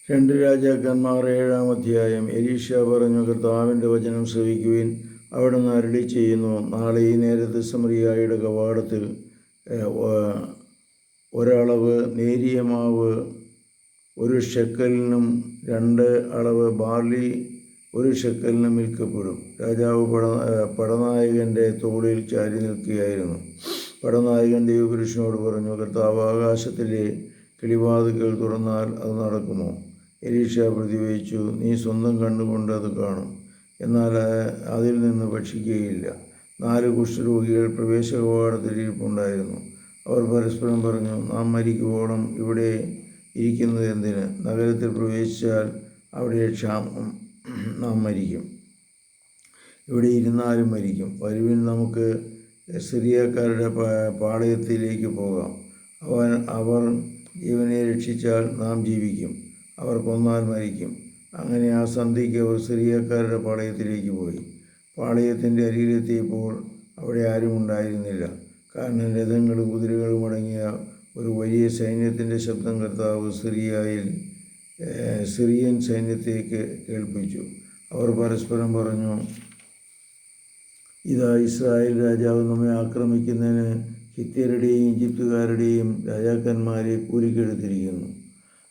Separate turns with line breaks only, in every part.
രണ്ട് രാജാക്കന്മാർ 7-ാം അധ്യായം. എലീശ പറഞ്ഞു, കർത്താവിൻ്റെ വചനം ശ്രവിക്കുവിൻ. അവിടുന്ന് അരുളി ചെയ്യുന്നു, നാളെ ഈ നേരത്ത് സമറിയായുടെ കവാടത്തിൽ ഒരളവ് നേരിയ മാവ് 1 ഷെക്കലിനും 2 അളവ് ബാർലി 1 ഷെക്കലിനും വിൽക്കപ്പെടും. രാജാവ് പടനായകൻ്റെ തോളിൽ ചാരി നിൽക്കുകയായിരുന്നു. പടനായകൻ ദൈവപുരുഷനോട് പറഞ്ഞു, കർത്താവ് ആകാശത്തിലെ കിളിവാതിൽക്കൽ തുറന്നാൽ അത് നടക്കുമോ? എലീശ പ്രതിവചിച്ചു, നീ സ്വന്തം കണ്ണുകൊണ്ട് അത് കാണും, എന്നാൽ അതിൽ നിന്ന് ഭക്ഷിക്കുകയില്ല. 4 കുഷ്ഠരോഗികൾ പ്രവേശകവാടത്തിൽ ഇരിപ്പുണ്ടായിരുന്നു. അവർ പരസ്പരം പറഞ്ഞു, നാം മരിക്കുവോളം ഇവിടെ ഇരിക്കുന്നത് എന്തിന്? നഗരത്തിൽ പ്രവേശിച്ചാൽ അവിടെ ക്ഷാമം, നാം മരിക്കും. ഇവിടെ ഇരുന്നാലും മരിക്കും. വരുവിൻ, നമുക്ക് സിറിയക്കാരുടെ പാളയത്തിലേക്ക് പോകാം. അവർ ജീവനെ രക്ഷിച്ചാൽ നാം ജീവിക്കും, അവർ കൊന്നാൽ മരിക്കും. അങ്ങനെ ആ സന്ധ്യയ്ക്ക് അവർ സിറിയക്കാരുടെ പാളയത്തിലേക്ക് പോയി. പാളയത്തിൻ്റെ അരികിലെത്തിയപ്പോൾ അവിടെ ആരും ഉണ്ടായിരുന്നില്ല. കാരണം രഥങ്ങളും കുതിരകളും അടങ്ങിയ ഒരു വലിയ സൈന്യത്തിൻ്റെ ശബ്ദം കർത്താവ് സിറിയൻ സൈന്യത്തേക്ക് കേൾപ്പിച്ചു. അവർ പരസ്പരം പറഞ്ഞു, ഇതാ, ഇസ്രായേൽ രാജാവ് നമ്മെ ആക്രമിക്കുന്നതിന് ഹിത്യരുടെയും ഈജിപ്തുകാരുടെയും രാജാക്കന്മാരെ കൂലിക്കെടുത്തിരിക്കുന്നു.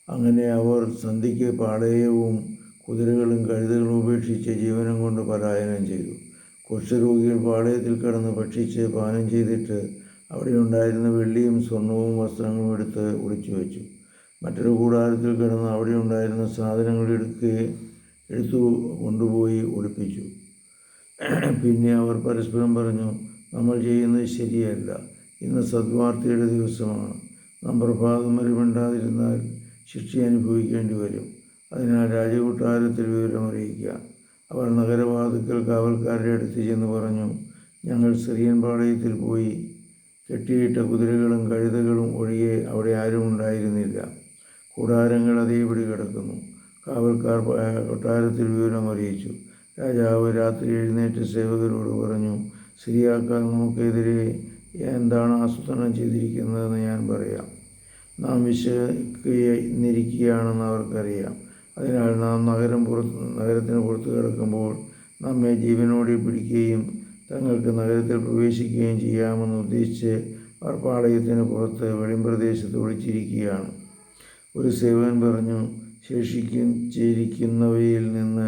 അങ്ങനെ അവർ സന്ധ്യയ്ക്ക് പാളയവും കുതിരകളും കഴുതകളും ഉപേക്ഷിച്ച് ജീവനം കൊണ്ട് പലായനം ചെയ്തു. കുഷ്ഠരോഗികൾ പാളയത്തിൽ കടന്ന് ഭക്ഷിച്ച് പാനം ചെയ്തിട്ട് അവിടെ ഉണ്ടായിരുന്ന വെള്ളിയും സ്വർണവും വസ്ത്രങ്ങളും എടുത്ത് ഒളിച്ചു വെച്ചു. മറ്റൊരു കൂടാരത്തിൽ കിടന്ന് അവിടെ ഉണ്ടായിരുന്ന സാധനങ്ങൾ എടുത്തു കൊണ്ടുപോയി ഒളിപ്പിച്ചു. പിന്നെ അവർ പരസ്പരം പറഞ്ഞു, നമ്മൾ ചെയ്യുന്നത് ശരിയല്ല. ഇന്ന് സദ്വാർത്തയുടെ ദിവസമാണ്. നാം പ്രഭാതം വരെ മിണ്ടാതിരുന്നാൽ ശിക്ഷ അനുഭവിക്കേണ്ടി വരും. അതിനാൽ രാജകൊട്ടാരത്തിൽ വിവരമറിയിക്കുക. അവർ നഗരവാതിൽക്കൽ കാവൽക്കാരുടെ അടുത്ത് ചെന്ന് പറഞ്ഞു, ഞങ്ങൾ സിറിയൻ പാളയത്തിൽ പോയി. കെട്ടിയിട്ട കുതിരകളും കഴുതകളും ഒഴികെ അവിടെ ആരും ഉണ്ടായിരുന്നില്ല. കൂടാരങ്ങൾ അതേപടി കിടക്കുന്നു. കാവൽക്കാർ കൊട്ടാരത്തിൽ വിവരമറിയിച്ചു. രാജാവ് രാത്രി എഴുന്നേറ്റ് സേവകരോട് പറഞ്ഞു, സിറിയക്കാർ നമുക്കെതിരെ എന്താണ് ആസൂത്രണം ചെയ്തിരിക്കുന്നതെന്ന് ഞാൻ പറയാം. നാം വിശന്നിരിക്കുകയാണെന്ന് അവർക്കറിയാം. അതിനാൽ നാം നഗരത്തിന് പുറത്ത് കിടക്കുമ്പോൾ നമ്മെ ജീവനോടെ പിടിക്കുകയും തങ്ങൾക്ക് നഗരത്തിൽ പ്രവേശിക്കുകയും ചെയ്യാമെന്ന് ഉദ്ദേശിച്ച് അവർ പാളയത്തിന് പുറത്ത് വെളിമ്പ്രദേശത്ത് ഒളിച്ചിരിക്കുകയാണ്. ഒരു സേവകൻ പറഞ്ഞു, ശേഷിച്ചിരിക്കുന്നവയിൽ നിന്ന്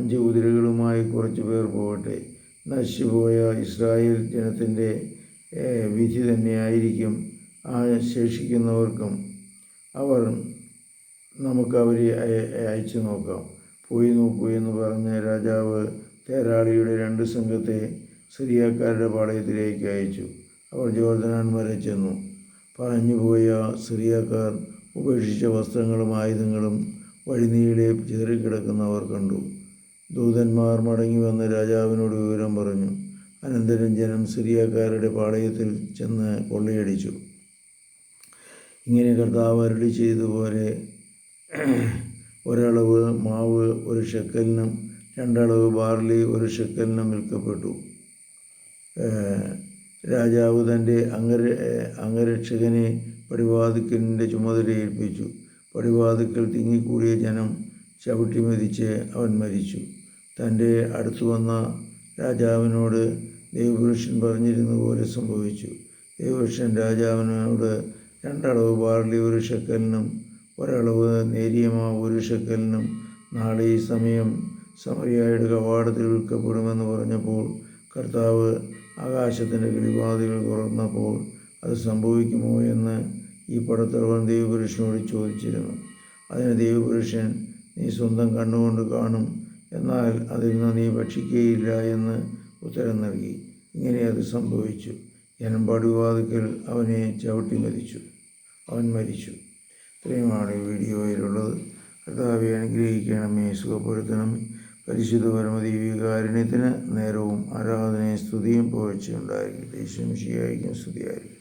5 കുതിരകളുമായി കുറച്ച് പേർ പോകട്ടെ. നശിച്ചുപോയ ഇസ്രായേൽ ജനത്തിൻ്റെ വിധി തന്നെയായിരിക്കും ആ ശേഷിക്കുന്നവർക്കും. നമുക്ക് അവരെ അയച്ചു നോക്കാം. പോയി നോക്കൂ എന്ന് പറഞ്ഞ് രാജാവ് തേരാളിയുടെ 2 സംഘത്തെ സിറിയക്കാരുടെ പാളയത്തിലേക്ക് അയച്ചു. അവർ ജോർദാൻ വരെ ചെന്നു. പാഞ്ഞുപോയ സിറിയക്കാർ ഉപേക്ഷിച്ച വസ്ത്രങ്ങളും ആയുധങ്ങളും വഴിനീളെ ചിതറിക്കിടക്കുന്നവർ കണ്ടു. ദൂതന്മാർ മടങ്ങി വന്ന് രാജാവിനോട് വിവരം പറഞ്ഞു. അനന്തരം ജനം സിറിയക്കാരുടെ പാളയത്തിൽ ചെന്ന് കൊള്ളയടിച്ചു. ഇങ്ങനെ കർത്താവ് അരുളി ചെയ്തതുപോലെ ഒരളവ് മാവ് 1 ഷെക്കലിനും 2 അളവ് ബാർലി 1 ഷെക്കലിനും വിൽക്കപ്പെട്ടു. രാജാവ് തൻ്റെ അംഗരക്ഷകനെ പടിവാതിൽക്കലിൻ്റെ ചുമതല ഏൽപ്പിച്ചു. പടിവാതിൽക്കൽ തിങ്ങിക്കൂടിയ ജനം ചവിട്ടി മെതിച്ച് അവൻ മരിച്ചു. തൻ്റെ അടുത്തു വന്ന രാജാവിനോട് ദൈവപുരുഷൻ പറഞ്ഞിരുന്ന പോലെ സംഭവിച്ചു. ദൈവപുരുഷൻ രാജാവിനോട് 2 അളവ് ബാർലി 1 ഷെക്കലിനും 1 അളവ് നേരിയ മാവ് 1 ഷെക്കലിനും നാളെ ഈ സമയം സമറിയായുടെ കവാടത്തിൽ വിൽക്കപ്പെടുമെന്ന് പറഞ്ഞപ്പോൾ കർത്താവ് ആകാശത്തിൻ്റെ കിളിവാതിലുകൾ തുറന്നപ്പോൾ അത് സംഭവിക്കുമോ എന്ന് ഈ പടത്തലവൻ ദൈവപുരുഷനോട് ചോദിച്ചിരുന്നു. അതിന് ദൈവപുരുഷൻ, നീ സ്വന്തം കണ്ണുകൊണ്ട് കാണും, എന്നാൽ അതിൽ നിന്ന് നീ ഭക്ഷിക്കുകയില്ല എന്ന് ഉത്തരം നൽകി. ഇങ്ങനെ അത് സംഭവിച്ചു. ജനം പടിവാതിൽക്കൽ അവനെ ചവിട്ടി മെതിച്ചു. അവൻ മരിച്ചു. ഇത്രയുമാണ് ഈ വീഡിയോയിലുള്ളത്. കർത്താവെ അനുഗ്രഹിക്കണമേ, സുഖപ്പെടുത്തണമേ. പരിശുദ്ധ പരമദൈവികാരുണ്യത്തിന് നേരവും ആരാധനയും സ്തുതിയും പുകഴ്ചയും ഉണ്ടായിരിക്കട്ടെ. ഈശോ മിശിഹായ്ക്കും സ്തുതിയായിരിക്കട്ടെ.